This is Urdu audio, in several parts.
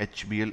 HBL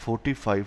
45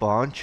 5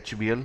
HBL,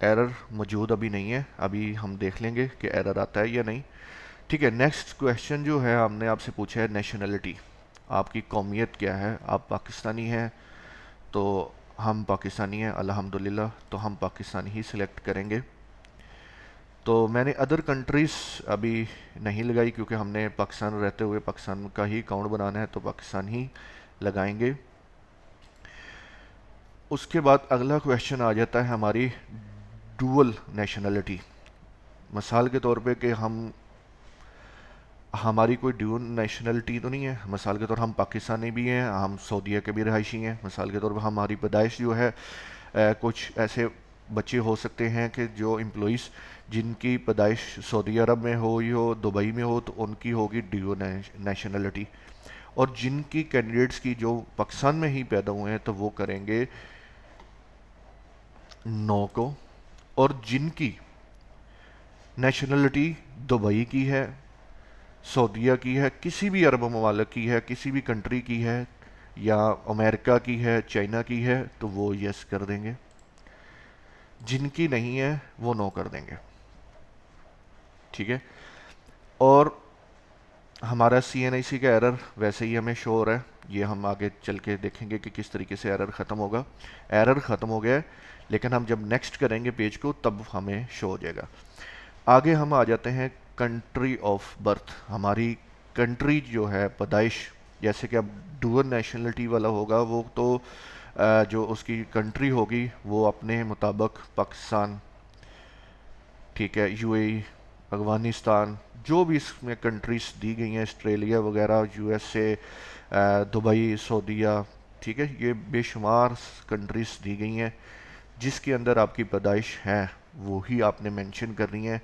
ایرر موجود ابھی نہیں ہے، ابھی ہم دیکھ لیں گے کہ ایرر آتا ہے یا نہیں. ٹھیک ہے. نیکسٹ کویشچن جو ہے ہم نے آپ سے پوچھا ہے نیشنلٹی، آپ کی قومیت کیا ہے. آپ پاکستانی ہیں تو ہم پاکستانی ہیں الحمدللہ، تو ہم پاکستانی ہی سلیکٹ کریں گے. تو میں نے ادر کنٹریز ابھی نہیں لگائی کیونکہ ہم نے پاکستان رہتے ہوئے پاکستان کا ہی اکاؤنٹ بنانا ہے، تو پاکستان ہی لگائیں گے. اس کے بعد اگلا کویشچن آ جاتا ہے ہماری ڈوول نیشنلٹی. مثال کے طور پہ کہ ہماری کوئی ڈیون نیشنلٹی تو نہیں ہے. مثال کے طور ہم پاکستانی بھی ہیں، ہم سعودیہ کے بھی رہائشی ہیں. مثال کے طور پر ہماری پیدائش جو ہے کچھ ایسے بچے ہو سکتے ہیں کہ جو امپلائیز جن کی پیدائش سعودی عرب میں ہو یا دبئی میں ہو، تو ان کی ہوگی ڈیو نیشنلٹی. اور جن کی کینڈیڈیٹس کی جو پاکستان میں ہی پیدا ہوئے ہیں تو وہ کریں گے نو کو. اور جن کی نیشنلٹی دبئی کی ہے، سعودیہ کی ہے، کسی بھی عرب ممالک کی ہے، کسی بھی کنٹری کی ہے، یا امریکہ کی ہے، چائنا کی ہے، تو وہ یس کر دیں گے. جن کی نہیں ہے وہ نو کر دیں گے. ٹھیک ہے. اور ہمارا سی این آئی سی کا ایرر ویسے ہی ہمیں شو ہو رہا ہے. یہ ہم آگے چل کے دیکھیں گے کہ کس طریقے سے ایرر ختم ہوگا. ایرر ختم ہو گیا ہے، لیکن ہم جب نیکسٹ کریں گے پیج کو تب ہمیں شو ہو جائے گا. آگے ہم آ جاتے ہیں کنٹری آف برتھ. ہماری کنٹری جو ہے پیدائش، جیسے کہ اب ڈوئل نیشنلٹی والا ہوگا وہ تو جو اس کی کنٹری ہوگی وہ اپنے مطابق پاکستان، ٹھیک ہے، یو اے ای، افغانستان، جو بھی اس میں کنٹریز دی گئی ہیں، آسٹریلیا وغیرہ، یو ایس اے، دبئی، سعودیہ، ٹھیک ہے، یہ بے شمار کنٹریز دی گئی ہیں. جس کے اندر آپ کی پیدائش ہے وہی آپ نے مینشن کرنی ہے.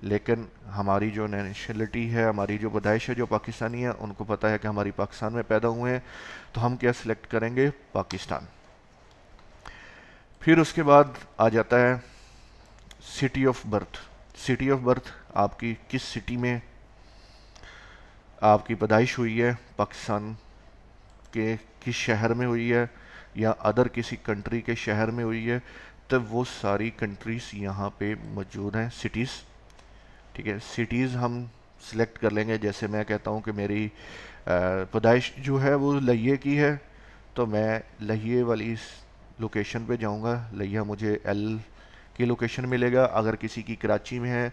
لیکن ہماری جو نیشنلٹی ہے، ہماری جو پیدائش ہے، جو پاکستانی ہے، ان کو پتہ ہے کہ ہماری پاکستان میں پیدا ہوئے ہیں، تو ہم کیا سلیکٹ کریں گے؟ پاکستان. پھر اس کے بعد آ جاتا ہے city of birth. City of birth آپ کی کس سٹی میں آپ کی پیدائش ہوئی ہے، پاکستان کے کس شہر میں ہوئی ہے، یا ادر کسی کنٹری کے شہر میں ہوئی ہے، تب وہ ساری کنٹریز یہاں پہ موجود ہیں. سٹیز، ٹھیک ہے، سٹیز ہم سلیکٹ کر لیں گے. جیسے میں کہتا ہوں کہ میری پیدائش جو ہے وہ لہیے کی ہے، تو میں لہیے والی لوکیشن پہ جاؤں گا. لہیہ مجھے ایل کی لوکیشن ملے گا. اگر کسی کی کراچی میں ہے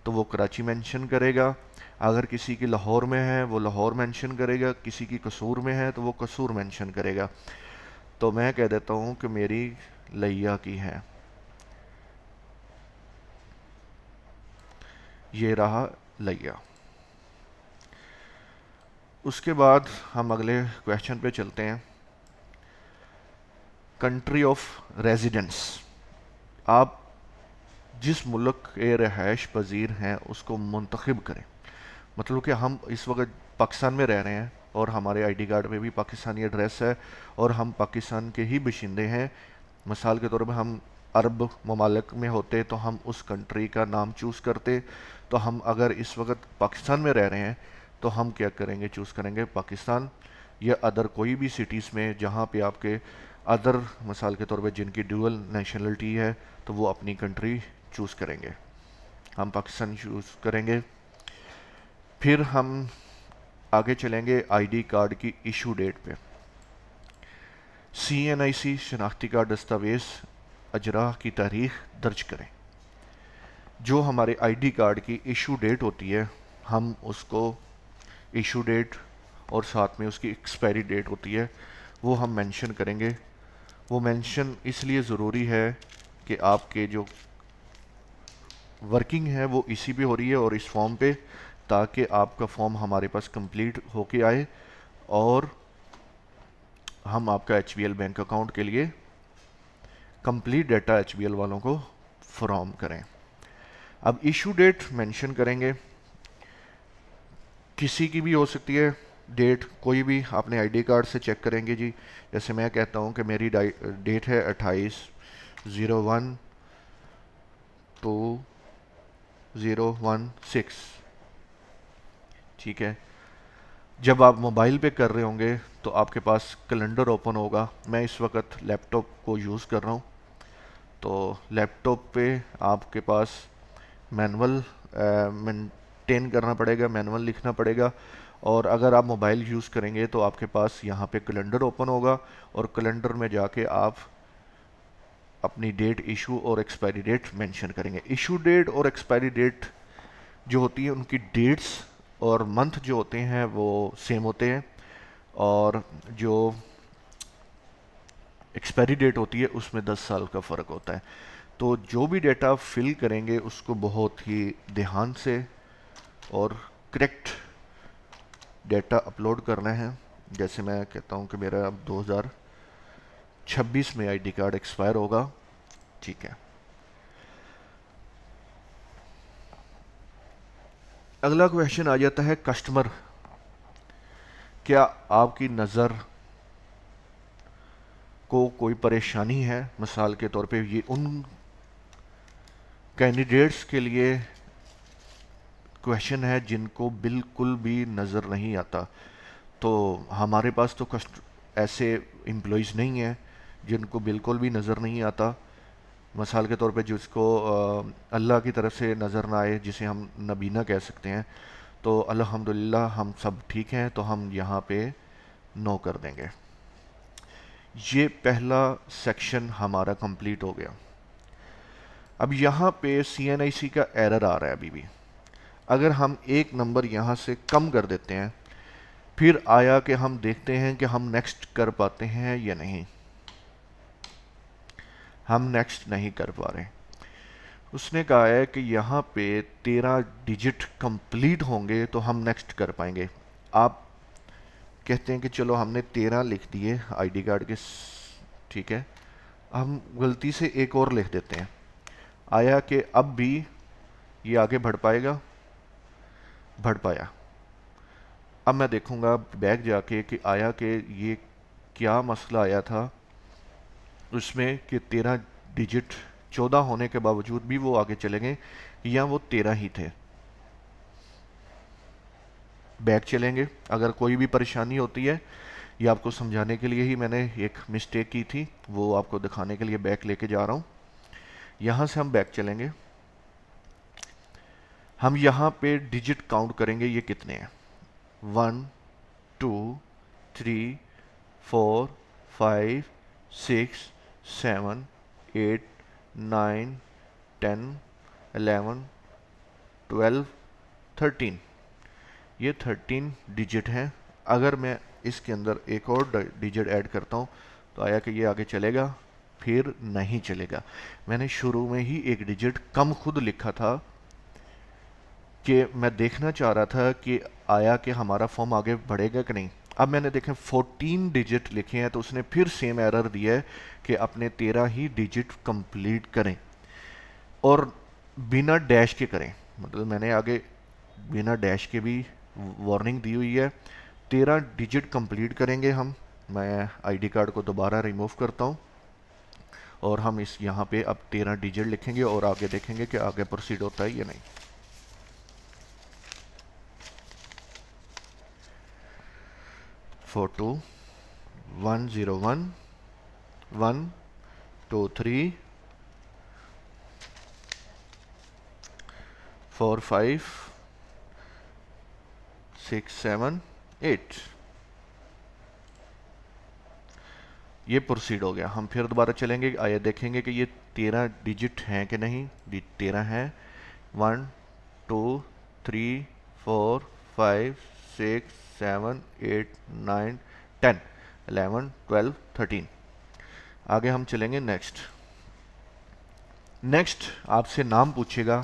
تو وہ کراچی مینشن کرے گا. اگر کسی کی لاہور میں ہے وہ لاہور مینشن کرے گا. کسی کی قصور میں ہے تو وہ قصور مینشن کرے گا. تو میں کہہ دیتا ہوں کہ میری لہیہ کی ہے. یہ رہا لہیہ. اس کے بعد ہم اگلے کویشچن پہ چلتے ہیں. Country of residence. آپ جس ملک کے رہائش پذیر ہیں اس کو منتخب کریں. مطلب کہ ہم اس وقت پاکستان میں رہ رہے ہیں اور ہمارے آئی ڈی کارڈ پہ بھی پاکستانی ایڈریس ہے اور ہم پاکستان کے ہی باشندے ہیں. مثال کے طور پہ ہم عرب ممالک میں ہوتے تو ہم اس کنٹری کا نام چوز کرتے. تو ہم اگر اس وقت پاکستان میں رہ رہے ہیں تو ہم کیا کریں گے؟ چوز کریں گے پاکستان، یا ادر کوئی بھی سٹیز میں جہاں پہ آپ کے ادر، مثال کے طور پہ جن کی ڈیول نیشنلٹی ہے تو وہ اپنی کنٹری چوز کریں گے. ہم پاکستان چوز کریں گے. پھر ہم آگے چلیں گے آئی ڈی کارڈ کی ایشو ڈیٹ پہ. سی این آئی سی شناختی کارڈ دستاویز اجرا کی تاریخ درج کریں. جو ہمارے آئی ڈی کارڈ کی ایشو ڈیٹ ہوتی ہے ہم اس کو ایشو ڈیٹ اور ساتھ میں اس کی ایکسپائری ڈیٹ ہوتی ہے وہ ہم مینشن کریں گے. وہ مینشن اس لیے ضروری ہے کہ آپ کے جو ورکنگ ہے وہ اسی پہ ہو رہی ہے اور اس فارم پہ، تاکہ آپ کا فارم ہمارے پاس کمپلیٹ ہو کے آئے اور ہم آپ کا H B L bank account کے لیے complete data H B L والوں کو فراہم کریں. اب ایشو ڈیٹ مینشن کریں گے. کسی کی بھی ہو سکتی ہے ڈیٹ، کوئی بھی اپنے آئی ڈی کارڈ سے چیک کریں گے. جی جیسے میں کہتا ہوں کہ میری ڈیٹ ہے 28/01/2016، ٹھیک ہے. جب آپ موبائل پہ کر رہے ہوں گے تو آپ کے پاس کیلنڈر اوپن ہوگا. میں اس وقت لیپ ٹاپ کو یوز کر رہا ہوں تو لیپ ٹاپ پہ آپ کے پاس مینول مینٹین کرنا پڑے گا، مینول لکھنا پڑے گا، اور اگر آپ موبائل یوز کریں گے تو آپ کے پاس یہاں پہ کیلنڈر اوپن ہوگا، اور کیلنڈر میں جا کے آپ اپنی ڈیٹ، ایشو اور ایکسپائری ڈیٹ مینشن کریں گے۔ ایشو ڈیٹ اور ایکسپائری ڈیٹ جو ہوتی ہے ان کی ڈیٹس اور منتھ جو ہوتے ہیں وہ سیم ہوتے ہیں، اور جو ایکسپائری ڈیٹ ہوتی ہے اس میں 10 سال کا فرق ہوتا ہے۔ تو جو بھی ڈیٹا فل کریں گے اس کو بہت ہی دھیان سے اور کریکٹ ڈیٹا اپلوڈ کرنا ہے۔ جیسے میں کہتا ہوں کہ میرا اب 2026 میں آئی ڈی کارڈ ایکسپائر ہوگا، ٹھیک ہے۔ اگلا کویشچن آ جاتا ہے کسٹمر، کیا آپ کی نظر کو کوئی پریشانی ہے؟ مثال کے طور پہ یہ ان کینڈیڈیٹس کے لیے کویشچن ہے جن کو بالکل بھی نظر نہیں آتا۔ تو ہمارے پاس تو ایسے امپلائیز نہیں ہیں جن کو بالکل بھی نظر نہیں آتا۔ مثال کے طور پہ جس کو اللہ کی طرف سے نظر نہ آئے، جسے ہم نبینا کہہ سکتے ہیں، تو الحمدللہ ہم سب ٹھیک ہیں، تو ہم یہاں پہ نو کر دیں گے۔ یہ پہلا سیکشن ہمارا کمپلیٹ ہو گیا۔ اب یہاں پہ سی این آئی سی کا ایرر آ رہا ہے ابھی بھی۔ اگر ہم ایک نمبر یہاں سے کم کر دیتے ہیں، پھر آیا کہ ہم دیکھتے ہیں کہ ہم نیکسٹ کر پاتے ہیں یا نہیں۔ ہم نیکسٹ نہیں کر پا رہے۔ اس نے کہا ہے کہ یہاں پہ 13 ڈیجٹ کمپلیٹ ہوں گے تو ہم نیکسٹ کر پائیں گے۔ آپ کہتے ہیں کہ چلو ہم نے 13 لکھ دیے آئی ڈی کارڈ کے، ٹھیک ہے، ہم غلطی سے ایک اور لکھ دیتے ہیں۔ آیا کہ اب بھی یہ آگے بڑھ پائے گا؟ بڑھ پایا۔ اب میں دیکھوں گا بیک جا کے کہ آیا کہ یہ کیا مسئلہ آیا تھا اس میں کہ 13 ڈیجٹ 14 ہونے کے باوجود بھی وہ آگے چلے گئے، یا وہ 13 ہی تھے۔ بیک چلیں گے، اگر کوئی بھی پریشانی ہوتی ہے، یہ آپ کو سمجھانے کے لیے ہی میں نے ایک مسٹیک کی تھی، وہ آپ کو دکھانے کے لیے بیک لے کے جا رہا ہوں۔ یہاں سے ہم بیک چلیں گے، ہم یہاں پہ ڈیجٹ کاؤنٹ کریں گے یہ کتنے ہیں۔ 1 2 3 4 5 6 7 8 9 10 11 12 13۔ یہ 13 ڈیجٹ ہیں۔ اگر میں اس کے اندر ایک اور ڈیجٹ ایڈ کرتا ہوں تو آیا کہ یہ آگے چلے گا؟ پھر نہیں چلے گا۔ میں نے شروع میں ہی ایک ڈیجٹ کم خود لکھا تھا کہ میں دیکھنا چاہ رہا تھا کہ آیا کہ ہمارا فارم آگے بڑھے گا کہ نہیں۔ اب میں نے دیکھیں 14 ڈیجٹ لکھے ہیں تو اس نے پھر سیم ایرر دیا ہے کہ اپنے 13 ہی ڈیجٹ کمپلیٹ کریں، اور بنا ڈیش کے کریں۔ مطلب میں نے آگے بنا ڈیش کے بھی وارننگ دی ہوئی ہے۔ 13 ڈیجٹ کمپلیٹ کریں گے ہم۔ میں آئی ڈی کارڈ کو دوبارہ ریموو کرتا ہوں، اور ہم اس یہاں پہ اب 13 ڈیجٹ لکھیں گے اور آگے دیکھیں گے کہ آگے پروسیڈ ہوتا ہے یا نہیں۔ فور 2 1 0 1 1 2 3 4 5 6 7 8۔ یہ پروسیڈ ہو گیا۔ ہم پھر دوبارہ چلیں گے، آیا دیکھیں گے کہ یہ 13 ڈیجٹ ہیں کہ نہیں۔ 13 ہیں۔ 1 2 3 4 5 6 7 8 9 10 11 12 13۔ آگے ہم چلیں گے نیکسٹ۔ نیکسٹ آپ سے نام پوچھے گا،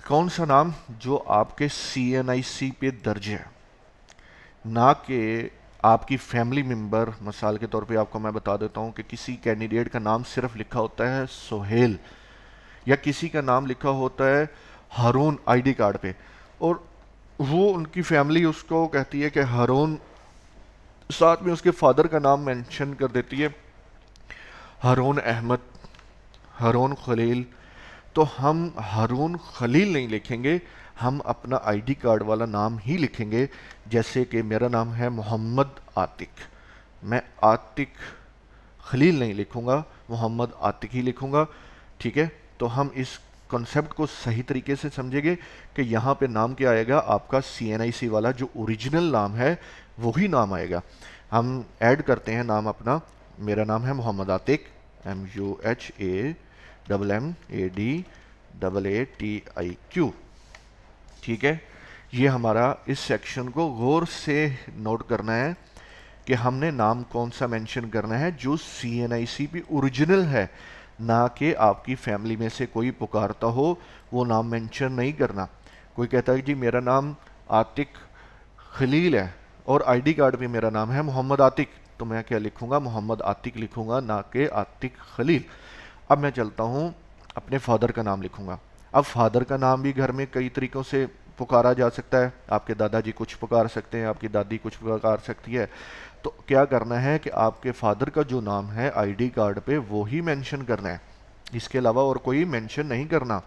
کون سا نام جو آپ کے سی این آئی سی پہ درج ہے، نہ کہ آپ کی فیملی ممبر۔ مثال کے طور پہ آپ کو میں بتا دیتا ہوں کہ کسی کینڈیڈیٹ کا نام صرف لکھا ہوتا ہے سہیل، یا کسی کا نام لکھا ہوتا ہے ہارون آئی ڈی کارڈ پہ، اور وہ ان کی فیملی اس کو کہتی ہے کہ ہارون، ساتھ میں اس کے فادر کا نام مینشن کر دیتی ہے ہارون احمد، ہارون خلیل۔ تو ہم ہارون خلیل نہیں لکھیں گے، ہم اپنا آئی ڈی کارڈ والا نام ہی لکھیں گے۔ جیسے کہ میرا نام ہے محمد عاتق، میں عاتق خلیل نہیں لکھوں گا، محمد عاتق ہی لکھوں گا۔ ٹھیک ہے، تو ہم اس کنسیپٹ کو صحیح طریقے سے سمجھیں گے کہ یہاں پہ نام کیا آئے گا، آپ کا CNIC والا جو اوریجنل نام ہے وہی نام آئے گا. ہم ایڈ کرتے ہیں نام اپنا. میرا نام ہے محمد عاتق، MUHAMMADAATIQ. ٹھیک ہے، یہ ہمارا اس سیکشن کو غور سے نوٹ کرنا ہے کہ ہم نے نام کون سا مینشن کرنا ہے جو CNIC پہ اوریجنل ہے، نہ کہ آپ کی فیملی میں سے کوئی پکارتا ہو وہ نام مینشن نہیں کرنا. کوئی کہتا ہے جی میرا نام عاتق خلیل ہے اور ID کارڈ پہ میرا نام ہے محمد عاتق، تو میں کیا لکھوں گا؟ محمد عاتق لکھوں گا، نہ کہ عاتق خلیل. اب میں چلتا ہوں اپنے فادر کا نام لکھوں گا. اب فادر کا نام بھی گھر میں کئی طریقوں سے پکارا جا سکتا ہے. آپ کے دادا جی کچھ پکار سکتے ہیں، آپ کی دادی کچھ پکار سکتی ہے. تو کیا کرنا ہے کہ آپ کے فادر کا جو نام ہے ID کارڈ پہ وہی مینشن کرنا ہے، اس کے علاوہ اور کوئی مینشن نہیں کرنا.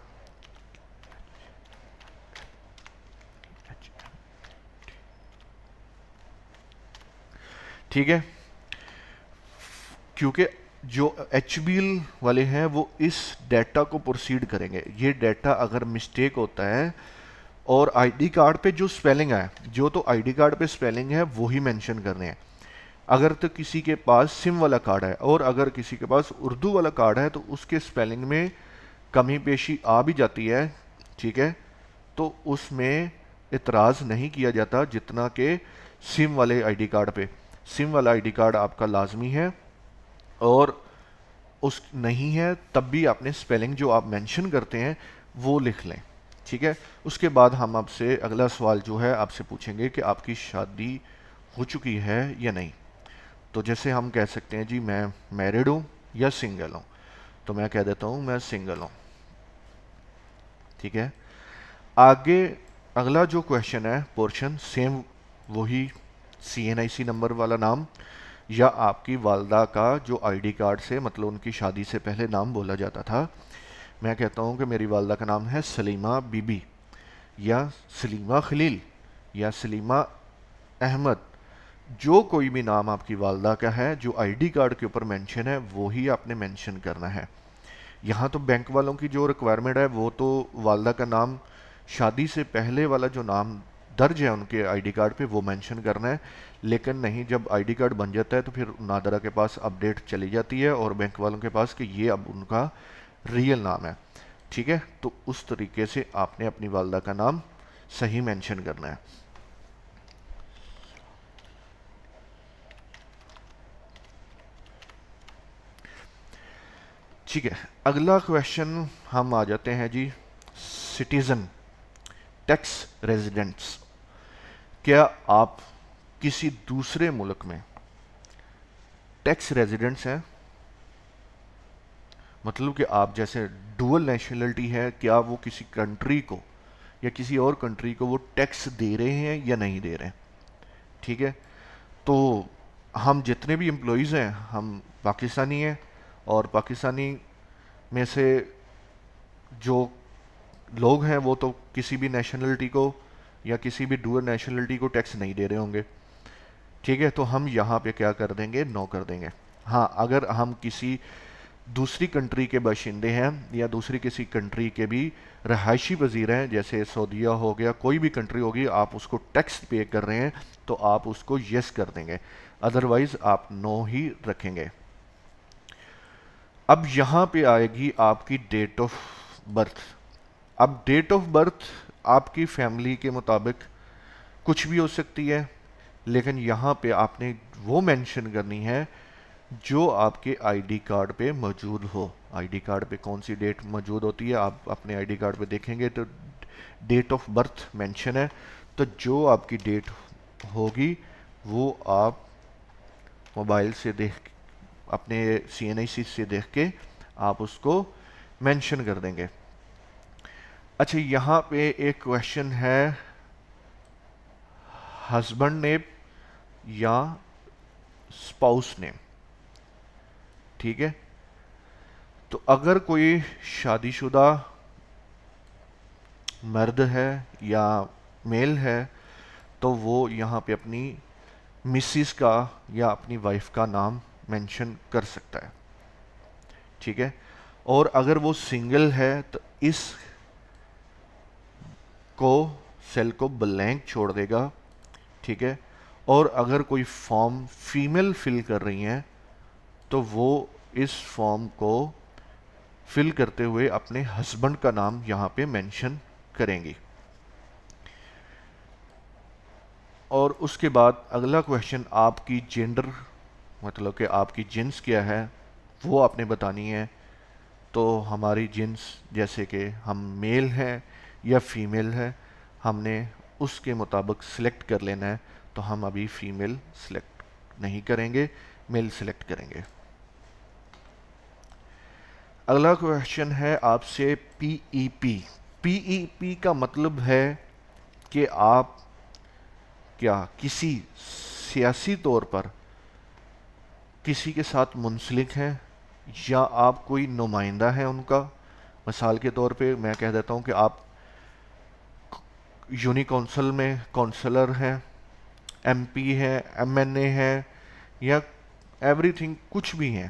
ٹھیک ہے، کیونکہ جو HBL والے ہیں وہ اس ڈیٹا کو پروسیڈ کریں گے. یہ ڈیٹا اگر مسٹیک ہوتا ہے اور ID کارڈ پہ جو سپیلنگ ہے، جو تو ID کارڈ پہ سپیلنگ ہے وہی مینشن کرنے ہیں. اگر تو کسی کے پاس سم والا کارڈ ہے اور اگر کسی کے پاس اردو والا کارڈ ہے تو اس کے سپیلنگ میں کمی بیشی آ بھی جاتی ہے، ٹھیک ہے، تو اس میں اعتراض نہیں کیا جاتا جتنا کہ سم والے ID کارڈ پہ. سم والا ID کارڈ آپ کا لازمی ہے، اور اس نہیں ہے تب بھی آپ نے سپیلنگ جو آپ مینشن کرتے ہیں وہ لکھ لیں. ٹھیک ہے، اس کے بعد ہم آپ سے اگلا سوال جو ہے آپ سے پوچھیں گے کہ آپ کی شادی ہو چکی ہے یا نہیں. تو جیسے ہم کہہ سکتے ہیں جی میں میرڈ ہوں یا سنگل ہوں، تو میں کہہ دیتا ہوں میں سنگل ہوں. ٹھیک ہے، آگے اگلا جو کویشچن ہے پورشن سیم وہی CNIC نمبر والا نام یا آپ کی والدہ کا جو ID کارڈ سے مطلب ان کی شادی سے پہلے نام بولا جاتا تھا. میں کہتا ہوں کہ میری والدہ کا نام ہے سلیمہ بی بی یا سلیمہ خلیل یا سلیمہ احمد. جو کوئی بھی نام آپ کی والدہ کا ہے جو ID کارڈ کے اوپر مینشن ہے وہی آپ نے مینشن کرنا ہے. یہاں تو بینک والوں کی جو ریکوائرمنٹ ہے وہ تو والدہ کا نام شادی سے پہلے والا جو نام درج ہے ان کے ID کارڈ پہ وہ مینشن کرنا ہے. لیکن نہیں، جب ID کارڈ بن جاتا ہے تو پھر نادرہ کے پاس اپڈیٹ چلی جاتی ہے اور بینک والوں کے پاس کہ یہ اب ان کا ریئل نام ہے. ٹھیک ہے، تو اس طریقے سے آپ نے اپنی والدہ کا نام صحیح مینشن کرنا ہے. ٹھیک ہے، اگلا کویشچن ہم آ جاتے ہیں جی سٹیزن ٹیکس ریزیڈنٹس. کیا آپ کسی دوسرے ملک میں ٹیکس ریزیڈنٹس ہیں؟ مطلب کہ آپ جیسے ڈوئل نیشنلٹی ہے، کیا وہ کسی کنٹری کو یا کسی اور کنٹری کو وہ ٹیکس دے رہے ہیں یا نہیں دے رہے ہیں؟ ٹھیک ہے، تو ہم جتنے بھی امپلائیز ہیں ہم پاکستانی ہیں، اور پاکستانی میں سے جو لوگ ہیں وہ تو کسی بھی نیشنلٹی کو یا کسی بھی ڈوئل نیشنلٹی کو ٹیکس نہیں دے رہے ہوں گے. ٹھیک ہے، تو ہم یہاں پہ کیا کر دیں گے؟ نو کر دیں گے. ہاں، اگر ہم کسی دوسری کنٹری کے باشندے ہیں یا دوسری کسی کنٹری کے بھی رہائشی پذیر ہیں، جیسے سعودیہ ہو گیا، کوئی بھی کنٹری ہوگی، آپ اس کو ٹیکس پے کر رہے ہیں تو آپ اس کو یس کر دیں گے، ادروائز آپ نو ہی رکھیں گے. اب یہاں پہ آئے گی آپ کی ڈیٹ آف برتھ. اب ڈیٹ آف برتھ آپ کی فیملی کے مطابق کچھ بھی ہو سکتی ہے، لیکن یہاں پہ آپ نے وہ مینشن کرنی ہے جو آپ کے ID کارڈ پہ موجود ہو. ID کارڈ پہ کون سی ڈیٹ موجود ہوتی ہے آپ اپنے ID کارڈ پہ دیکھیں گے تو ڈیٹ آف برتھ مینشن ہے. تو جو آپ کی ڈیٹ ہوگی وہ آپ موبائل سے دیکھ اپنے CNIC سے دیکھ کے آپ اس کو مینشن کر دیں گے. اچھا، یہاں پہ ایک کویشچن ہے ہسبینڈ نیم یا اسپاؤس نیم. ٹھیک ہے، تو اگر کوئی شادی شدہ مرد ہے یا میل ہے تو وہ یہاں پہ اپنی مسز کا یا اپنی وائف کا نام مینشن کر سکتا ہے. ٹھیک ہے، اور اگر وہ سنگل ہے تو اس کو سیل کو بلینک چھوڑ دے گا، ٹھیک ہے. اور اگر کوئی فارم فیمیل فل کر رہی ہیں تو وہ اس فارم کو فل کرتے ہوئے اپنے ہسبینڈ کا نام یہاں پہ مینشن کریں گی. اور اس کے بعد اگلا کویشچن آپ کی جینڈر، مطلب کہ آپ کی جنس کیا ہے وہ آپ نے بتانی ہے. تو ہماری جنس جیسے کہ ہم میل ہیں یا فیمیل ہے، ہم نے اس کے مطابق سلیکٹ کر لینا ہے. تو ہم ابھی فیمیل سلیکٹ نہیں کریں گے، میل سلیکٹ کریں گے. اگلا کویشچن ہے آپ سے پی ای پی. پی ای پی کا مطلب ہے کہ آپ کیا کسی سیاسی طور پر کسی کے ساتھ منسلک ہیں یا آپ کوئی نمائندہ ہیں ان کا. مثال کے طور پہ میں کہہ دیتا ہوں کہ آپ یونی کونسل میں کونسلر ہیں، ایم پی ہیں، ایم این اے ہیں، یا ایوری تھنگ کچھ بھی ہیں.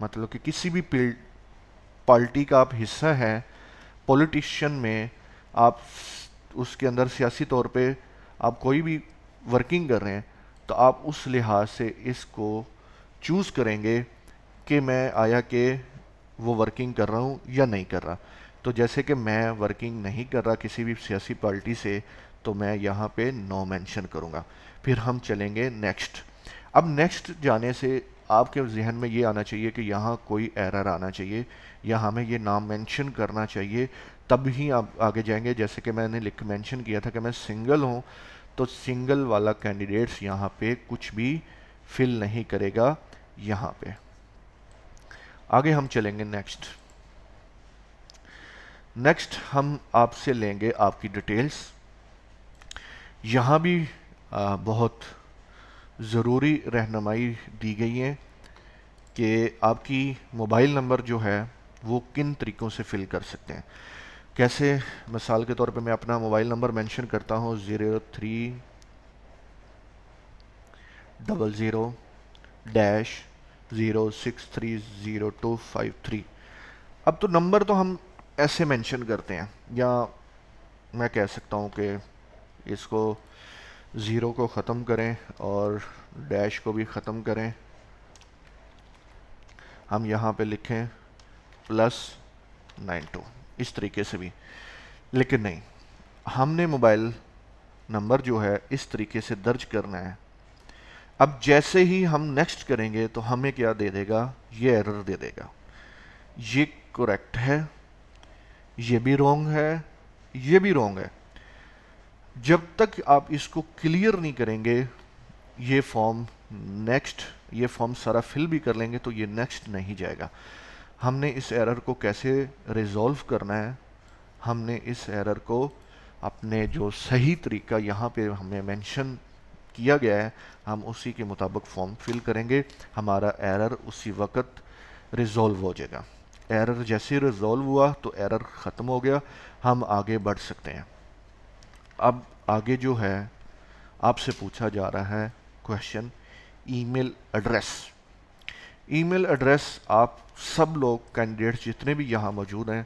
مطلب کہ کسی بھی پارٹی کا آپ حصہ ہیں، پولیٹیشین میں آپ اس کے اندر سیاسی طور پہ آپ کوئی بھی ورکنگ کر رہے ہیں، تو آپ اس لحاظ سے اس کو چوز کریں گے کہ میں آیا کہ وہ ورکنگ کر رہا ہوں یا نہیں کر رہا. تو جیسے کہ میں ورکنگ نہیں کر رہا کسی بھی سیاسی پارٹی سے، تو میں یہاں پہ نو مینشن کروں گا. پھر ہم چلیں گے نیکسٹ. اب نیکسٹ جانے سے آپ کے ذہن میں یہ آنا چاہیے کہ یہاں کوئی ایرر آنا چاہیے یا ہمیں یہ نام مینشن کرنا چاہیے، تب ہی آپ آگے جائیں گے. جیسے کہ میں نے مینشن کیا تھا کہ میں سنگل ہوں، تو سنگل والا کینڈیڈیٹس یہاں پہ کچھ بھی فل نہیں کرے گا یہاں پہ. آگے ہم چلیں گے نیکسٹ. نیکسٹ ہم آپ سے لیں گے آپ کی ڈیٹیلز. یہاں بھی بہت ضروری رہنمائی دی گئی ہے کہ آپ کی موبائل نمبر جو ہے وہ کن طریقوں سے فل کر سکتے ہیں. کیسے؟ مثال کے طور پہ میں اپنا موبائل نمبر مینشن کرتا ہوں 0300-0630253. اب تو نمبر تو ہم ایسے مینشن کرتے ہیں، یا میں کہہ سکتا ہوں کہ اس کو زیرو کو ختم کریں اور ڈیش کو بھی ختم کریں. ہم یہاں پہ لکھیں +92 اس طریقے سے بھی. لیکن نہیں، ہم نے موبائل نمبر جو ہے اس طریقے سے درج کرنا ہے. اب جیسے ہی ہم نیکسٹ کریں گے تو ہمیں کیا دے دے گا؟ یہ ایرر دے دے گا. یہ کریکٹ ہے، یہ بھی رونگ ہے، یہ بھی رونگ ہے. جب تک آپ اس کو کلیئر نہیں کریں گے یہ فارم نیکسٹ، یہ فارم سارا فل بھی کر لیں گے تو یہ نیکسٹ نہیں جائے گا. ہم نے اس ایرر کو کیسے ریزولو کرنا ہے؟ ہم نے اس ایرر کو اپنے جو صحیح طریقہ یہاں پہ ہمیں مینشن کیا گیا ہے ہم اسی کے مطابق فارم فل کریں گے. ہمارا ایرر اسی وقت ریزولو ہو جائے گا. ایرر جیسے ریزولو ہوا تو ایرر ختم ہو گیا، ہم آگے بڑھ سکتے ہیں. اب آگے جو ہے آپ سے پوچھا جا رہا ہے کویشچن ای میل ایڈریس. ای میل ایڈریس آپ سب لوگ کینڈیڈیٹ جتنے بھی یہاں موجود ہیں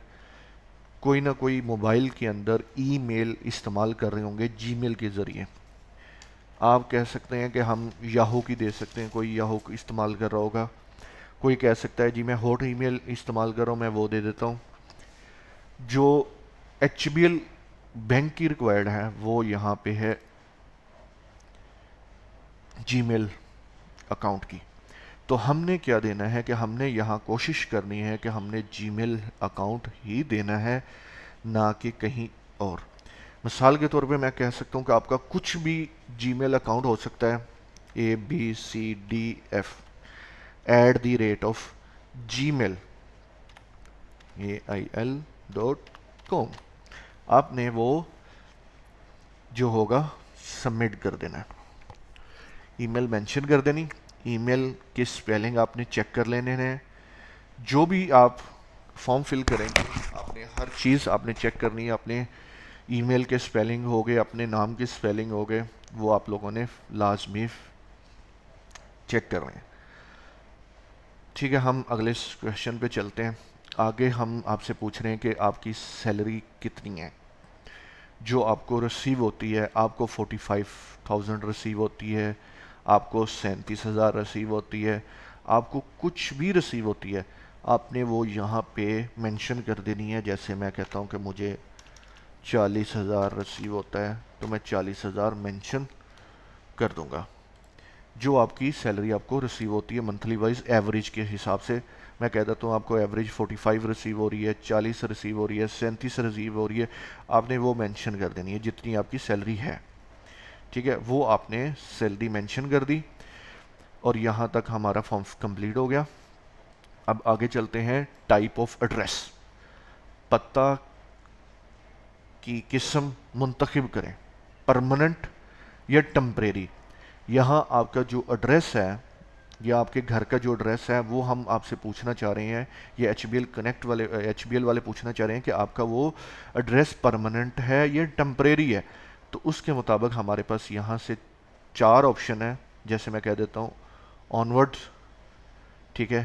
کوئی نہ کوئی موبائل کے اندر ای میل استعمال کر رہے ہوں گے جی میل کے ذریعے. آپ کہہ سکتے ہیں کہ ہم یاہو کی دے سکتے ہیں، کوئی یاہو کو استعمال کر رہا ہوگا. کوئی کہہ سکتا ہے جی میں ہوٹ ای میل استعمال کر رہا ہوں، میں وہ دے دیتا ہوں. جو ایچ بی ایل بینک کی ریکوائرڈ ہے وہ یہاں پہ ہے جی میل اکاؤنٹ کی. تو ہم نے کیا دینا ہے کہ ہم نے یہاں کوشش کرنی ہے کہ ہم نے جی میل اکاؤنٹ ہی دینا ہے، نہ کہ کہیں اور. مثال کے طور پہ میں کہہ سکتا ہوں کہ آپ کا کچھ بھی جی میل اکاؤنٹ ہو سکتا ہے ABCDF@gmail AIL.com. آپ نے وہ جو ہوگا سبمٹ کر دینا ہے، ای میل مینشن کر دینی. ای میل کی سپیلنگ آپ نے چیک کر لینے ہیں. جو بھی آپ فارم فل کریں گے آپ نے ہر چیز آپ نے چیک کرنی ہے. اپنے ای میل کے سپیلنگ ہو گئے، اپنے نام کے سپیلنگ ہو گئے، وہ آپ لوگوں نے لازمی چیک کر رہے ہیں. ٹھیک ہے، ہم اگلے کویشچن پہ چلتے ہیں. آگے ہم آپ سے پوچھ رہے ہیں کہ آپ کی سیلری کتنی ہے جو آپ کو ریسیو ہوتی ہے. آپ کو 45,000 ریسیو ہوتی ہے, آپ کو 37,000 ریسیو ہوتی ہے, آپ کو کچھ بھی ریسیو ہوتی ہے, آپ نے وہ یہاں پہ مینشن کر دینی ہے. جیسے میں کہتا ہوں کہ مجھے 40,000 ریسیو ہوتا ہے تو میں 40,000 مینشن کر دوں گا. جو آپ کی سیلری آپ کو ریسیو ہوتی ہے منتھلی وائز ایوریج کے حساب سے, میں کہہ دیتا ہوں آپ کو ایوریج 45 ریسیو ہو رہی ہے, 40 ریسیو ہو رہی ہے, 37 ریسیو ہو رہی ہے, آپ نے وہ مینشن کر دینی ہے جتنی آپ کی سیلری ہے. ٹھیک ہے, وہ آپ نے سیلری مینشن کر دی اور یہاں تک ہمارا فارم کمپلیٹ ہو گیا. اب آگے چلتے ہیں ٹائپ آف ایڈریس, پتہ کی قسم منتخب کریں, پرماننٹ یا ٹمپریری. یہاں آپ کا جو ایڈریس ہے یا آپ کے گھر کا جو ایڈریس ہے وہ ہم آپ سے پوچھنا چاہ رہے ہیں, یہ ایچ بی ایل کنیکٹ والے ایچ بی ایل پوچھنا چاہ رہے ہیں کہ آپ کا وہ ایڈریس پرماننٹ ہے یا ٹمپریری ہے. تو اس کے مطابق ہمارے پاس یہاں سے 4 آپشن ہیں. جیسے میں کہہ دیتا ہوں آن ورڈ, ٹھیک ہے,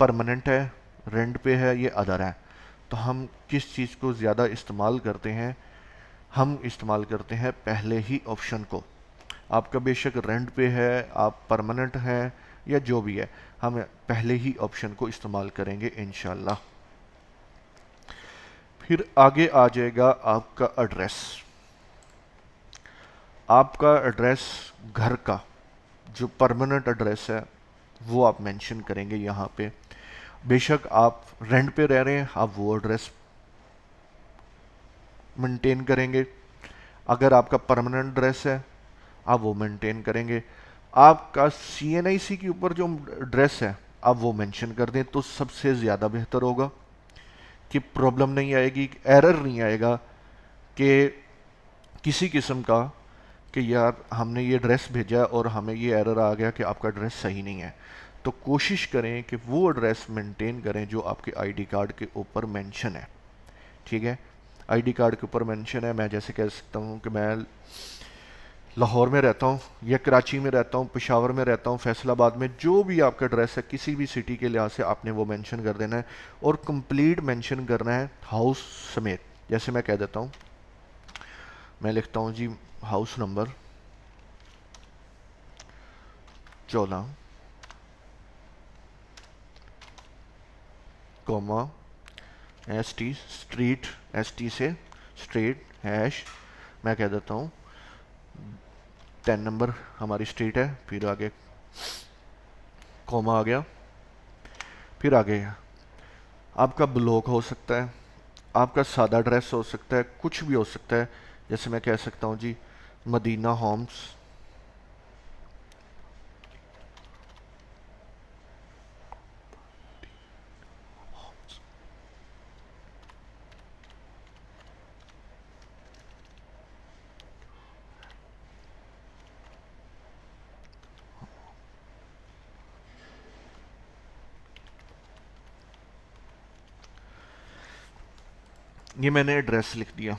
پرماننٹ ہے, رینٹ پہ ہے, یہ ادر ہے. تو ہم کس چیز کو زیادہ استعمال کرتے ہیں؟ ہم استعمال کرتے ہیں پہلے ہی آپشن کو. آپ کا بے شک رینٹ پہ ہے, آپ پرماننٹ ہیں یا جو بھی ہے, ہم پہلے ہی آپشن کو استعمال کریں گے انشاءاللہ. پھر آگے آ جائے گا آپ کا ایڈریس. آپ کا ایڈریس گھر کا جو پرماننٹ ایڈریس ہے وہ آپ مینشن کریں گے یہاں پہ. بے شک آپ رینٹ پہ رہ رہے ہیں, آپ وہ ایڈریس مینٹین کریں گے. اگر آپ کا پرماننٹ ایڈریس ہے آپ وہ مینٹین کریں گے. آپ کا سی این آئی سی کے اوپر جو ایڈریس ہے آپ وہ مینشن کر دیں تو سب سے زیادہ بہتر ہوگا کہ پرابلم نہیں آئے گی, ایرر نہیں آئے گا کہ کسی قسم کا کہ یار ہم نے یہ ایڈریس بھیجا اور ہمیں یہ ایرر آ گیا کہ آپ کا ایڈریس صحیح نہیں ہے. تو کوشش کریں کہ وہ ایڈریس مینٹین کریں جو آپ کے آئی ڈی کارڈ کے اوپر مینشن ہے. ٹھیک ہے, آئی ڈی کارڈ کے اوپر مینشن ہے. میں جیسے کہہ سکتا ہوں کہ میں لاہور میں رہتا ہوں یا کراچی میں رہتا ہوں, پشاور میں رہتا ہوں, فیصل آباد میں, جو بھی آپ کا ایڈریس ہے کسی بھی سٹی کے لحاظ سے آپ نے وہ مینشن کر دینا ہے اور کمپلیٹ مینشن کرنا ہے ہاؤس سمیت. جیسے میں کہہ دیتا ہوں, میں لکھتا ہوں جی house number 14 comma S T street, S T سے اسٹریٹ ہیش, میں کہہ دیتا ہوں 10 نمبر ہماری اسٹریٹ ہے, پھر آگے کوما آ گیا, پھر آگے آپ کا بلاک ہو سکتا ہے, آپ کا سادہ ایڈریس ہو سکتا ہے, کچھ بھی ہو سکتا ہے. جیسے میں کہہ سکتا ہوں جی مدینہ ہومز, یہ میں نے ایڈریس لکھ دیا.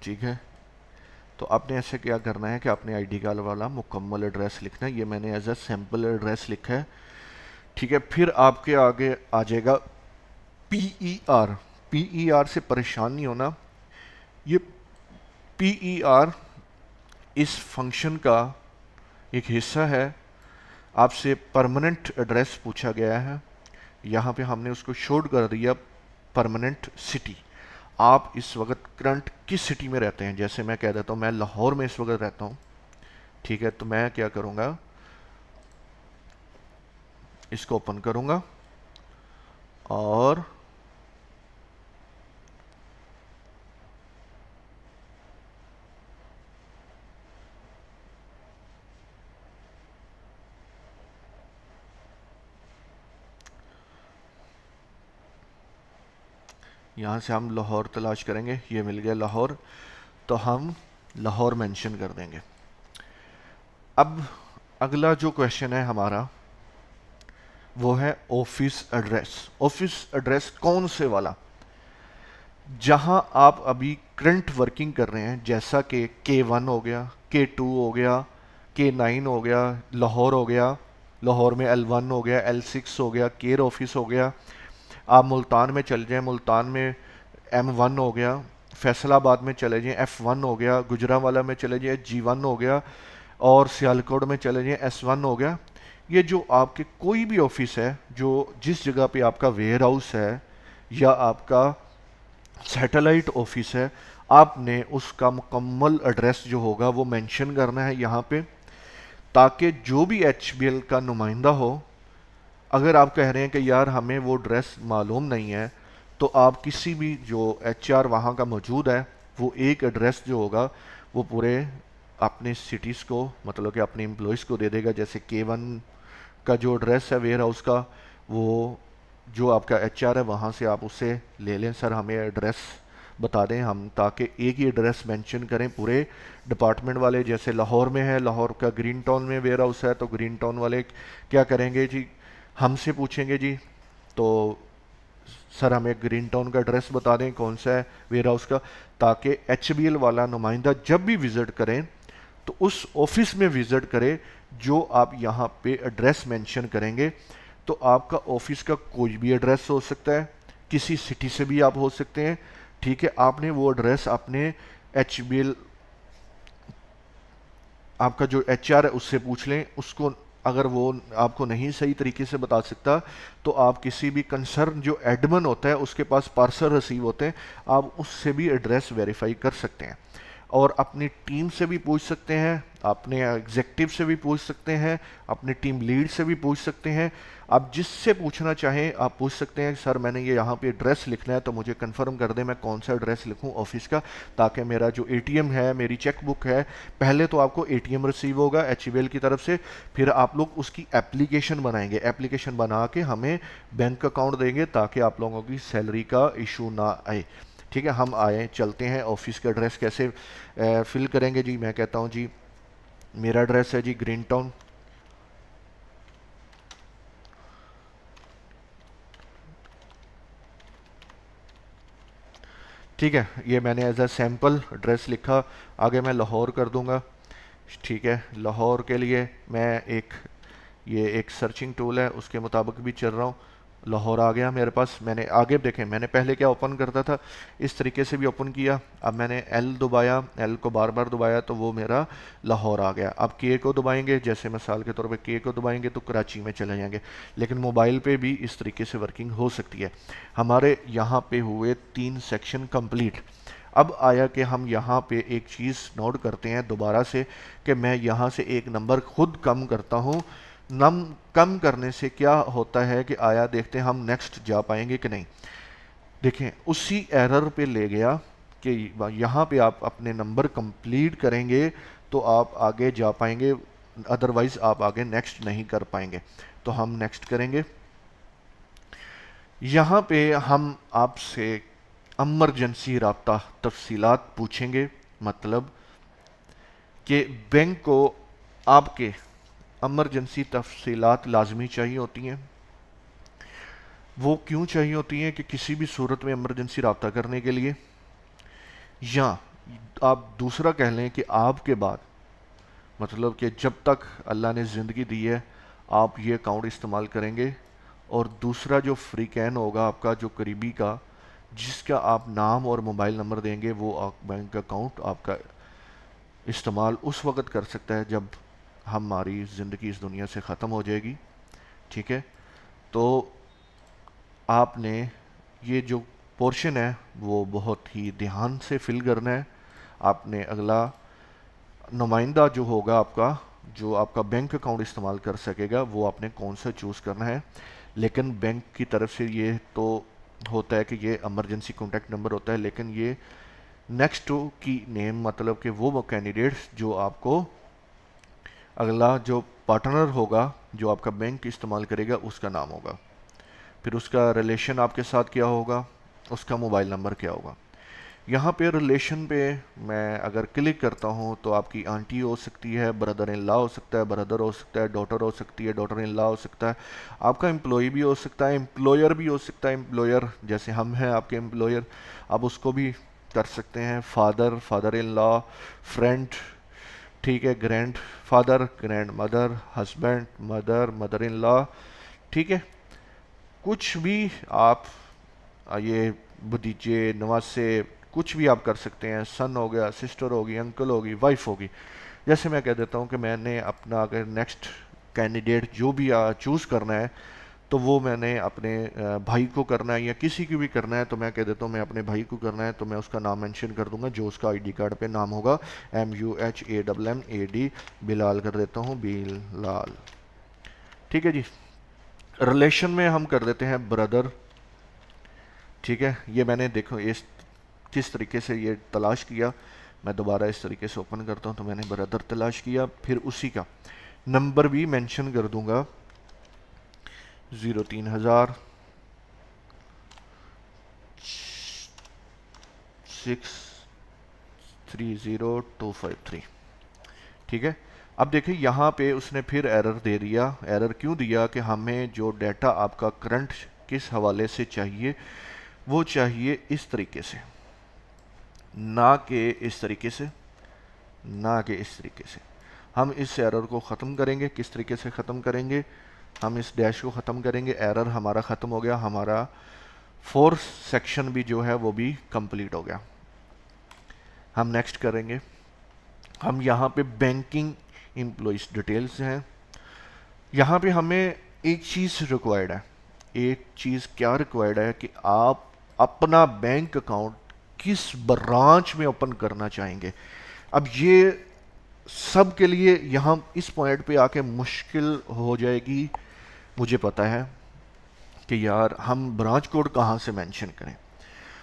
ٹھیک ہے, تو آپ نے ایسے کیا کرنا ہے کہ آپ نے آئی ڈی کارڈ والا مکمل ایڈریس لکھنا ہے. یہ میں نے ایز اے سیمپل ایڈریس لکھا ہے. ٹھیک ہے, پھر آپ کے آگے آ جائے گا پی ای آر. پی ای آر سے پریشان نہیں ہونا, یہ پی ای آر اس فنکشن کا ایک حصہ ہے. آپ سے پرماننٹ ایڈریس پوچھا گیا ہے, یہاں پہ ہم نے اس کو شوڈ کر دیا پرماننٹ سٹی. آپ اس وقت کرنٹ کس سٹی میں رہتے ہیں؟ جیسے میں کہہ دیتا ہوں میں لاہور میں اس وقت رہتا ہوں. ٹھیک ہے, تو میں کیا کروں گا, اس کو اوپن کروں گا اور یہاں سے ہم لاہور تلاش کریں گے. یہ مل گیا لاہور, تو ہم لاہور مینشن کر دیں گے. اب اگلا جو کویشچن ہے ہمارا وہ ہے آفس ایڈریس. آفس ایڈریس کون سے والا؟ جہاں آپ ابھی کرنٹ ورکنگ کر رہے ہیں, جیسا کہ K1 ہو گیا, K2 ہو گیا, K9 ہو گیا, لاہور ہو گیا, لاہور میں L1 ہو گیا, L6 ہو گیا, کیر آفس ہو گیا. آپ ملتان میں چل جائیں, ملتان میں M1 ہو گیا. فیصل آباد میں چلے جائیں F1 ہو گیا. گجرانوالہ میں چلے جائیں G1 ہو گیا. اور سیالکوٹ میں چلے جائیں S1 ہو گیا. یہ جو آپ کے کوئی بھی آفس ہے, جو جس جگہ پہ آپ کا ویئر ہاؤس ہے یا آپ کا سیٹلائٹ آفس ہے, آپ نے اس کا مکمل ایڈریس جو ہوگا وہ مینشن کرنا ہے یہاں پہ, تاکہ جو بھی ایچ بی ایل کا نمائندہ ہو, اگر آپ کہہ رہے ہیں کہ یار ہمیں وہ ایڈریس معلوم نہیں ہے, تو آپ کسی بھی جو ایچ آر وہاں کا موجود ہے, وہ ایک ایڈریس جو ہوگا وہ پورے اپنے سٹیز کو, مطلب کہ اپنے امپلائیز کو دے دے گا. جیسے K1 کا جو ایڈریس ہے ویئر ہاؤس کا, وہ جو آپ کا ایچ آر ہے وہاں سے آپ اسے لے لیں, سر ہمیں ایڈریس بتا دیں ہم, تاکہ ایک ہی ایڈریس مینشن کریں پورے ڈپارٹمنٹ والے. جیسے لاہور میں ہے, لاہور کا گرین ٹاؤن میں ویئر ہاؤس ہے, تو گرین ٹاؤن والے کیا کریں گے جی, ہم سے پوچھیں گے جی تو سر ہمیں گرین ٹاؤن کا ایڈریس بتا دیں کون سا ہے ویئر ہاؤس کا, تاکہ ایچ بی ایل والا نمائندہ جب بھی وزٹ کریں تو اس آفس میں وزٹ کرے جو آپ یہاں پہ ایڈریس مینشن کریں گے. تو آپ کا آفس کا کوئی بھی ایڈریس ہو سکتا ہے, کسی سٹی سے بھی آپ ہو سکتے ہیں, ٹھیک ہے. آپ نے وہ ایڈریس اپنے ایچ بی ایل, آپ کا جو ایچ آر ہے اس سے پوچھ لیں. اس کو اگر وہ آپ کو نہیں صحیح طریقے سے بتا سکتا, تو آپ کسی بھی کنسرن جو ایڈمن ہوتا ہے اس کے پاس پارسل ریسیو ہوتے ہیں, آپ اس سے بھی ایڈریس ویریفائی کر سکتے ہیں. اور اپنی ٹیم سے بھی پوچھ سکتے ہیں, اپنے ایگزیکٹو سے بھی پوچھ سکتے ہیں, اپنے ٹیم لیڈ سے بھی پوچھ سکتے ہیں. آپ جس سے پوچھنا چاہیں آپ پوچھ سکتے ہیں, سر میں نے یہ یہاں پہ ایڈریس لکھنا ہے تو مجھے کنفرم کر دیں میں کون سا ایڈریس لکھوں آفس کا, تاکہ میرا جو اے ٹی ایم ہے, میری چیک بک ہے, پہلے تو آپ کو اے ٹی ایم ریسیو ہوگا ایچ بی ایل کی طرف سے, پھر آپ لوگ اس کی اپلیکیشن بنائیں گے, اپلیکیشن بنا کے ہمیں بینک اکاؤنٹ دیں گے تاکہ آپ لوگوں کی سیلری کا ایشو نہ آئے. ٹھیک ہے, ہم آئیں چلتے ہیں آفس کا ایڈریس کیسے فل کریں گے. جی میں کہتا ہوں جی میرا ایڈریس ہے جی گرین ٹاؤن, ٹھیک ہے. یہ میں نے ایز اے سیمپل ایڈریس لکھا, آگے میں لاہور کر دوں گا. ٹھیک ہے, لاہور کے لیے میں یہ ایک سرچنگ ٹول ہے اس کے مطابق بھی چل رہا ہوں. لاہور آ گیا میرے پاس. میں نے آگے دیکھیں, میں نے پہلے کیا اوپن کرتا تھا, اس طریقے سے بھی اوپن کیا. اب میں نے ایل دبایا, ایل کو بار بار دبایا تو وہ میرا لاہور آ گیا. اب کے کو دبائیں گے, جیسے مثال کے طور پہ کے کو دبائیں گے تو کراچی میں چلے جائیں گے. لیکن موبائل پہ بھی اس طریقے سے ورکنگ ہو سکتی ہے. ہمارے یہاں پہ ہوئے 3 سیکشن کمپلیٹ. اب آیا کہ ہم یہاں پہ ایک چیز نوٹ کرتے ہیں دوبارہ سے, کہ میں یہاں سے ایک نمبر خود کم کرتا ہوں. کم کرنے سے کیا ہوتا ہے کہ آیا دیکھتے ہیں ہم نیکسٹ جا پائیں گے کہ نہیں. دیکھیں اسی ایرر پہ لے گیا کہ یہاں پہ آپ اپنے نمبر کمپلیٹ کریں گے تو آپ آگے جا پائیں گے, ادروائز آپ آگے نیکسٹ نہیں کر پائیں گے. تو ہم نیکسٹ کریں گے. یہاں پہ ہم آپ سے ایمرجنسی رابطہ تفصیلات پوچھیں گے, مطلب کہ بینک کو آپ کے ایمرجنسی تفصیلات لازمی چاہیے ہوتی ہیں. وہ کیوں چاہیے ہوتی ہیں کہ کسی بھی صورت میں ایمرجنسی رابطہ کرنے کے لیے, یا آپ دوسرا کہہ لیں کہ آپ کے بعد, مطلب کہ جب تک اللہ نے زندگی دی ہے آپ یہ اکاؤنٹ استعمال کریں گے. اور دوسرا جو فریقین ہوگا آپ کا, جو قریبی کا, جس کا آپ نام اور موبائل نمبر دیں گے, وہ بینک اکاؤنٹ آپ کا استعمال اس وقت کر سکتا ہے جب ہماری زندگی اس دنیا سے ختم ہو جائے گی. ٹھیک ہے, تو آپ نے یہ جو پورشن ہے وہ بہت ہی دھیان سے فل کرنا ہے. آپ نے اگلا نمائندہ جو ہوگا آپ کا, جو آپ کا بینک اکاؤنٹ استعمال کر سکے گا, وہ آپ نے کون سا چوز کرنا ہے. لیکن بینک کی طرف سے یہ تو ہوتا ہے کہ یہ ایمرجنسی کانٹیکٹ نمبر ہوتا ہے, لیکن یہ نیکسٹ ٹو کی نیم, مطلب کہ وہ کینڈیڈیٹس جو آپ کو اگلا جو پارٹنر ہوگا جو آپ کا بینک استعمال کرے گا اس کا نام ہوگا, پھر اس کا ریلیشن آپ کے ساتھ کیا ہوگا, اس کا موبائل نمبر کیا ہوگا. یہاں پہ ریلیشن پہ میں اگر کلک کرتا ہوں تو آپ کی آنٹی ہو سکتی ہے, بردر ان لا ہو سکتا ہے, بردر ہو سکتا ہے, ڈاٹر ہو سکتی ہے, ڈاٹر ان لا ہو سکتا ہے, آپ کا امپلائی بھی ہو سکتا ہے, امپلائر بھی ہو سکتا ہے, امپلائر جیسے ہم ہیں آپ کے امپلائر, آپ اس کو بھی کر سکتے ہیں, فادر ان لا, فرینڈ, ٹھیک ہے، grandfather, grandmother, husband, mother, mother in law, ٹھیک ہے، کچھ بھی آپ یہ بھتیجے، نواسے، کچھ بھی آپ کر سکتے ہیں، سن ہو گیا، سسٹر ہوگی، انکل ہوگی، وائف ہوگی. جیسے میں کہہ دیتا ہوں کہ میں نے اپنا اگر نیکسٹ کینڈیڈیٹ جو بھی چوز کرنا ہے تو وہ میں نے اپنے بھائی کو کرنا ہے یا کسی کی بھی کرنا ہے، تو میں کہہ دیتا ہوں میں اپنے بھائی کو کرنا ہے تو میں اس کا نام مینشن کر دوں گا جو اس کا آئی ڈی کارڈ پہ نام ہوگا، MUHAMMAD، بلال کر دیتا ہوں، بلال. ٹھیک ہے جی. ریلیشن میں ہم کر دیتے ہیں بردر. ٹھیک ہے، یہ میں نے دیکھو اس کس طریقے سے یہ تلاش کیا، میں دوبارہ اس طریقے سے اوپن کرتا ہوں تو میں نے بردر تلاش کیا، پھر اسی کا نمبر بھی مینشن کر دوں گا، 03,000 630,253. ٹھیک ہے. اب دیکھیں یہاں پہ اس نے پھر ایرر دے دیا. ایرر کیوں دیا؟ کہ ہمیں جو ڈیٹا آپ کا کرنٹ کس حوالے سے چاہیے، وہ چاہیے اس طریقے سے، نہ کہ اس طریقے سے، نہ کہ اس طریقے سے. ہم اس ایرر کو ختم کریں گے. کس طریقے سے ختم کریں گے؟ ہم اس ڈیش کو ختم کریں گے. ایرر ہمارا ختم ہو گیا، ہمارا فورتھ سیکشن بھی جو ہے وہ بھی کمپلیٹ ہو گیا. ہم نیکسٹ کریں گے. ہم یہاں پہ بینکنگ امپلائیز ڈیٹیلز ہیں. یہاں پہ ہمیں ایک چیز ریکوائرڈ ہے. ایک چیز کیا ریکوائرڈ ہے؟ کہ آپ اپنا بینک اکاؤنٹ کس برانچ میں اوپن کرنا چاہیں گے. اب یہ سب کے لیے یہاں اس پوائنٹ پہ آ کے مشکل ہو جائے گی. مجھے پتا ہے کہ یار ہم برانچ کوڈ کہاں سے مینشن کریں.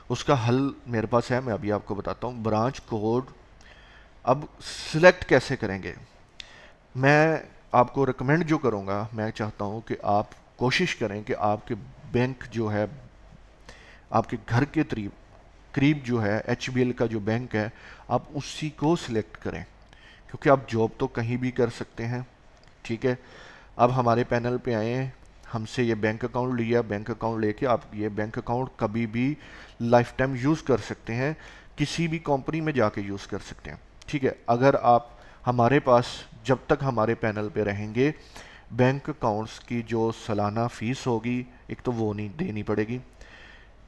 اس کا حل میرے پاس ہے، میں ابھی آپ کو بتاتا ہوں. برانچ کوڈ اب سلیکٹ کیسے کریں گے؟ میں آپ کو ریکمینڈ جو کروں گا، میں چاہتا ہوں کہ آپ کوشش کریں کہ آپ کے بینک جو ہے آپ کے گھر کے قریب جو ہے HBL کا جو بینک ہے، آپ اسی کو سلیکٹ کریں، کیونکہ آپ جاب تو کہیں بھی کر سکتے ہیں. ٹھیک ہے. اب ہمارے پینل پہ آئیں، ہم سے یہ بینک اکاؤنٹ لیا. بینک اکاؤنٹ لے کے آپ یہ بینک اکاؤنٹ کبھی بھی لائف ٹائم یوز کر سکتے ہیں، کسی بھی کمپنی میں جا کے یوز کر سکتے ہیں. ٹھیک ہے. اگر آپ ہمارے پاس جب تک ہمارے پینل پہ رہیں گے، بینک اکاؤنٹس کی جو سالانہ فیس ہوگی ایک تو وہ نہیں دینی پڑے گی.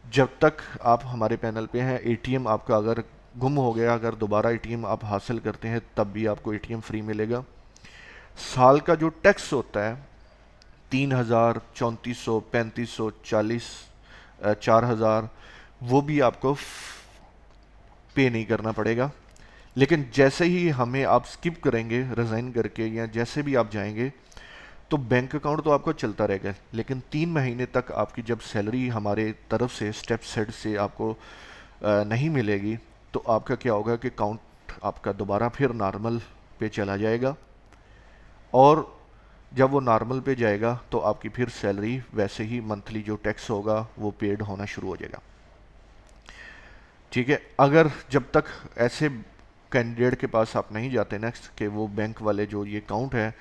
جب تک آپ ہمارے پینل پہ ہیں، ATM آپ کا اگر گم ہو گیا، اگر دوبارہ ATM آپ حاصل کرتے ہیں تب بھی آپ کو ATM فری ملے گا. سال کا جو ٹیکس ہوتا ہے 3,000، 3,400، 3,500، 40، 4,000، وہ بھی آپ کو پے نہیں کرنا پڑے گا. لیکن جیسے ہی ہمیں آپ سکپ کریں گے ریزائن کر کے، یا جیسے بھی آپ جائیں گے، تو بینک اکاؤنٹ تو آپ کو چلتا رہے گا، لیکن 3 مہینے تک آپ کی جب سیلری ہمارے طرف سے اسٹیپ سیٹ سے آپ کو نہیں ملے گی، تو آپ کا کیا ہوگا کہ اکاؤنٹ آپ کا دوبارہ پھر نارمل پہ چلا جائے گا. اور جب وہ نارمل پہ جائے گا تو آپ کی پھر سیلری ویسے ہی منتھلی جو ٹیکس ہوگا وہ پیڈ ہونا شروع ہو جائے گا. ٹھیک ہے. اگر جب تک ایسے کینڈیڈیٹ کے پاس آپ نہیں جاتے نیکسٹ کہ وہ بینک والے جو یہ اکاؤنٹ ہے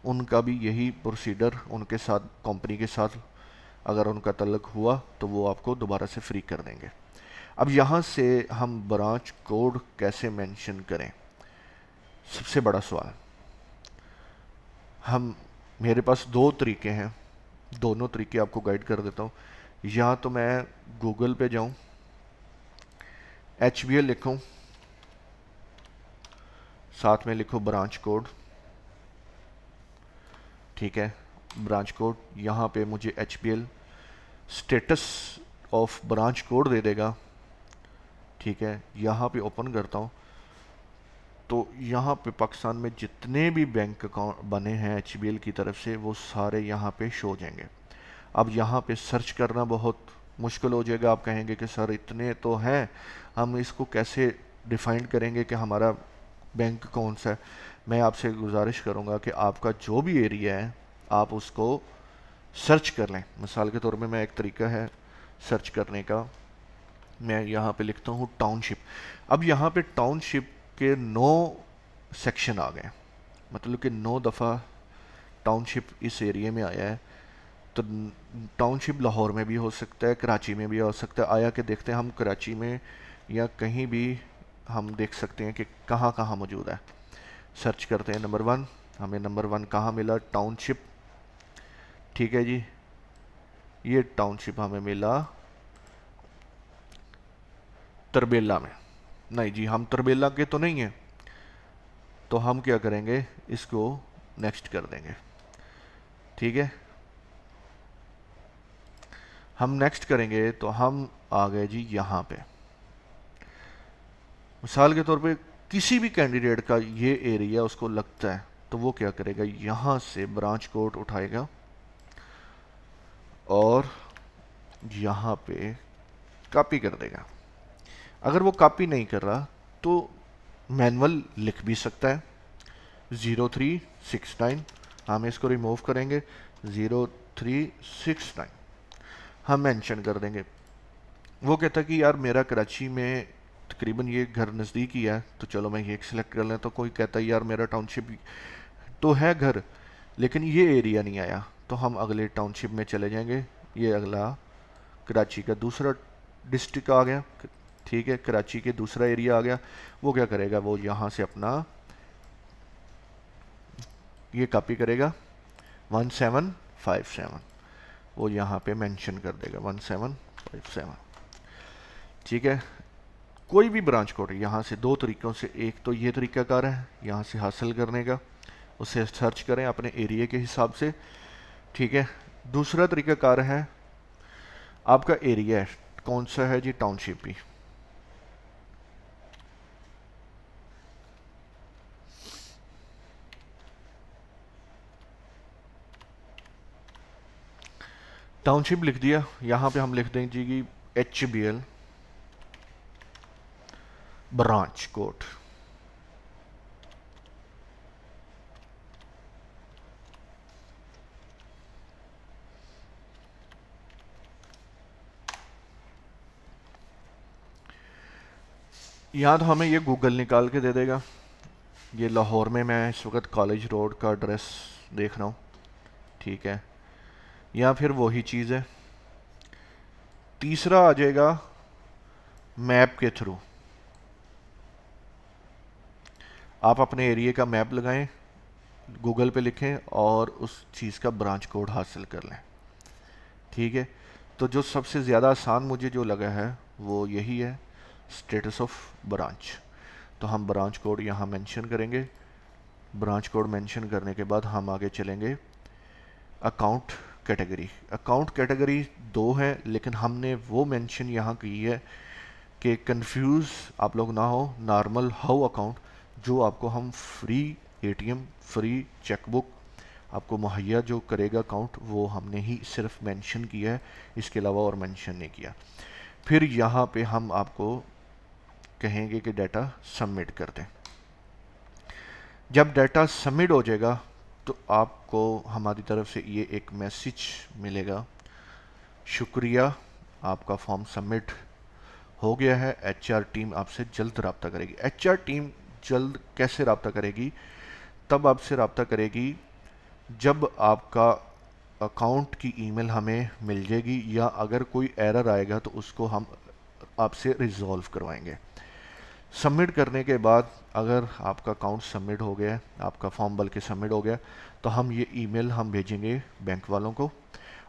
ان کا بھی یہی پروسیڈر ان کے ساتھ، کمپنی کے ساتھ اگر ان کا تعلق ہوا تو وہ آپ کو دوبارہ سے فری کر دیں گے. اب یہاں سے ہم برانچ کوڈ کیسے مینشن کریں؟ سب سے بڑا سوال. میرے پاس 2 طریقے ہیں، دونوں طریقے آپ کو گائیڈ کر دیتا ہوں. یا تو میں گوگل پہ جاؤں، HBL لکھوں، ساتھ میں لکھو برانچ کوڈ. ٹھیک ہے. برانچ کوڈ یہاں پہ مجھے HBL status of branch code دے دے گا. ٹھیک ہے. یہاں پہ اوپن کرتا ہوں تو یہاں پہ پاکستان میں جتنے بھی بینک اکاؤنٹ بنے ہیں HBL کی طرف سے وہ سارے یہاں پہ شو ہو جائیں گے. اب یہاں پہ سرچ کرنا بہت مشکل ہو جائے گا. آپ کہیں گے کہ سر اتنے تو ہیں، ہم اس کو کیسے ڈیفائن کریں گے کہ ہمارا بینک کون سا ہے؟ میں آپ سے گزارش کروں گا کہ آپ کا جو بھی ایریا ہے آپ اس کو سرچ کر لیں. مثال کے طور میں ایک طریقہ ہے سرچ کرنے کا، میں یہاں پہ لکھتا ہوں ٹاؤن شپ. اب یہاں پہ ٹاؤن شپ کے 9 سیکشن آ گئے، مطلب کہ 9 دفعہ ٹاؤن شپ اس ایریے میں آیا ہے. تو ٹاؤن شپ لاہور میں بھی ہو سکتا ہے، کراچی میں بھی ہو سکتا ہے. آیا کہ دیکھتے ہیں ہم کراچی میں یا کہیں بھی ہم دیکھ سکتے ہیں کہ کہاں کہاں موجود ہے. سرچ کرتے ہیں نمبر 1. ہمیں نمبر 1 کہاں ملا؟ ٹاؤن شپ. ٹھیک ہے جی، یہ ٹاؤن شپ ہمیں ملا تربیلا میں. نہیں جی، ہم تربیلا کے تو نہیں ہیں، تو ہم کیا کریں گے، اس کو نیکسٹ کر دیں گے. ٹھیک ہے، ہم نیکسٹ کریں گے تو ہم آ گئے جی یہاں پہ. مثال کے طور پہ کسی بھی کینڈیڈیٹ کا یہ ایریا اس کو لگتا ہے تو وہ کیا کرے گا، یہاں سے برانچ کوڈ اٹھائے گا اور یہاں پہ کاپی کر دے گا. اگر وہ کاپی نہیں کر رہا تو مینول لکھ بھی سکتا ہے 0369. ہم اس کو ریموو کریں گے 0369، ہم مینشن کر دیں گے. وہ کہتا ہے کہ یار میرا کراچی میں تقریباً یہ گھر نزدیک ہی ہے تو چلو میں یہ سلیکٹ کر لیں. تو کوئی کہتا ہے یار میرا ٹاؤن شپ تو ہے گھر لیکن یہ ایریا نہیں آیا، تو ہم اگلے ٹاؤن شپ میں چلے جائیں گے. یہ اگلا کراچی کا دوسرا ڈسٹرکٹ آ گیا. ٹھیک ہے، کراچی کے دوسرا ایریا آ گیا. وہ کیا کرے گا، وہ یہاں سے اپنا یہ کاپی کرے گا 1757، وہ یہاں پہ مینشن کر دے گا 1757. ٹھیک ہے، کوئی بھی برانچ کوڈ یہاں سے دو طریقوں سے، ایک تو یہ طریقہ کار ہے یہاں سے حاصل کرنے کا، اسے سرچ کریں اپنے ایریے کے حساب سے. ٹھیک ہے، دوسرا طریقہ کار ہے آپ کا ایریا ہے کون سا ہے جی، ٹاؤن شپ بھی. ٹاؤن شپ لکھ دیا، یہاں پہ ہم لکھ دیں جی HBL برانچ کوڈ. یہاں تو ہمیں یہ گوگل نکال کے دے دے گا. یہ لاہور میں اس وقت کالج روڈ کا ایڈریس دیکھ رہا ہوں. ٹھیک ہے، یا پھر وہی چیز ہے. تیسرا آ جائے گا میپ کے تھرو. آپ اپنے ایریے کا میپ لگائیں، گوگل پہ لکھیں اور اس چیز کا برانچ کوڈ حاصل کر لیں. ٹھیک ہے، تو جو سب سے زیادہ آسان مجھے جو لگا ہے وہ یہی ہے، اسٹیٹس آف برانچ. تو ہم برانچ کوڈ یہاں مینشن کریں گے. برانچ کوڈ مینشن کرنے کے بعد ہم آگے چلیں گے اکاؤنٹ کیٹیگری. اکاؤنٹ کیٹیگری دو ہیں لیکن ہم نے وہ مینشن یہاں کی ہے کہ کنفیوز آپ لوگ نہ ہو. نارمل ہاؤ اکاؤنٹ جو آپ کو ہم free ATM free cheque book آپ کو مہیا جو کرے گا اکاؤنٹ، وہ ہم نے ہی صرف مینشن کیا ہے، اس کے علاوہ اور مینشن نہیں کیا. پھر یہاں پہ ہم آپ کو کہیں گے کہ ڈیٹا سبمٹ کر دیں. جب ڈیٹا سبمٹ ہو جائے گا تو آپ کو ہماری طرف سے یہ ایک میسج ملے گا، شکریہ آپ کا فارم سبمٹ ہو گیا ہے، HR ٹیم آپ سے جلد رابطہ کرے گی. HR ٹیم جلد کیسے رابطہ کرے گی؟ تب آپ سے رابطہ کرے گی جب آپ کا اکاؤنٹ کی ای میل ہمیں مل جائے گی، یا اگر کوئی ایرر آئے گا تو اس کو ہم آپ سے ریزولو کروائیں گے. سبمٹ کرنے کے بعد اگر آپ کا اکاؤنٹ سبمٹ ہو گیا، آپ کا فارم بلکہ سبمٹ ہو گیا، تو ہم یہ ای میل ہم بھیجیں گے بینک والوں کو،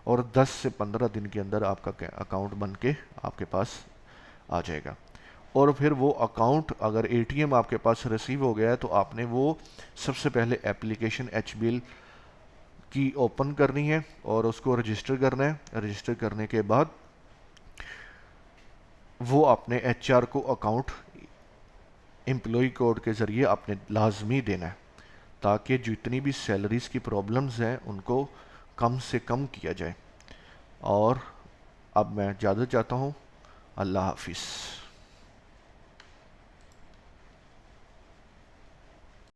اور 10 سے 15 دن کے اندر آپ کا اکاؤنٹ بن کے آپ کے پاس آ جائے گا. اور پھر وہ اکاؤنٹ اگر ATM آپ کے پاس ریسیو ہو گیا ہے تو آپ نے وہ سب سے پہلے ایپلیکیشن HBL کی اوپن کرنی ہے اور اس کو رجسٹر کرنا ہے. رجسٹر کرنے کے بعد وہ اپنے HR کو اکاؤنٹ امپلائی کوڈ کے ذریعے اپنے لازمی دینا ہے تاکہ جتنی بھی سیلریز کی پرابلمز ہیں ان کو کم سے کم کیا جائے. اور اب میں اجازت چاہتا ہوں. اللہ حافظ.